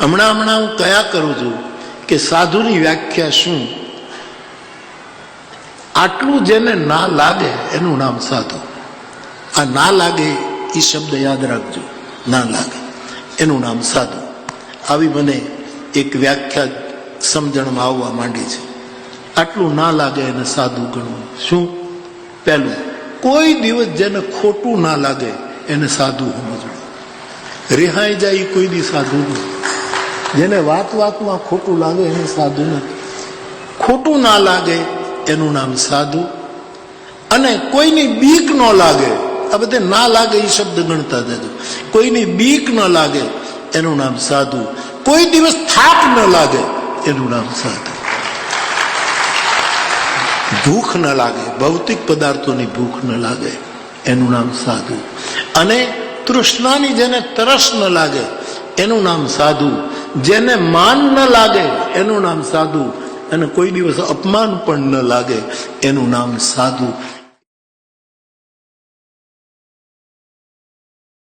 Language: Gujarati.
હમણાં હું કયા કરું છું કે સાધુની વ્યાખ્યા શું? આટલું જેને ના લાગે એનું નામ સાધુ. આ ના લાગે એ શબ્દ યાદ રાખજો. ના લાગે એનું નામ સાધુ. આવી મને એક વ્યાખ્યા સમજણમાં આવવા માંડી છે. આટલું ના લાગે એને સાધુ ગણવું. શું? પહેલું, કોઈ દિવસ જેને ખોટું ના લાગે એને સાધુ સમજવું. રિહાઈ જાય કોઈ દી સાધુ નથી. જેને વાતમાં ખોટું લાગે એને સાધુ નથી. ખોટું ના લાગે એનું નામ સાધુ. અને કોઈની બીક ન લાગે, આ બધે ના લાગે એ શબ્દ ગણતા જજો. કોઈની બીક ન લાગે એનું નામ સાધુ. કોઈ દિવસ થાક ન લાગે એનું નામ સાધુ. ભૂખ ન લાગે, ભૌતિક પદાર્થોની ભૂખ ન લાગે એનું નામ સાધુ. અને તૃષ્ણાની જેને તરસ ન લાગે એનું નામ સાધુ. જેને માન ન લાગે એનું નામ સાધુ. અને કોઈ દિવસ અપમાન પણ ન લાગે એનું નામ સાધુ.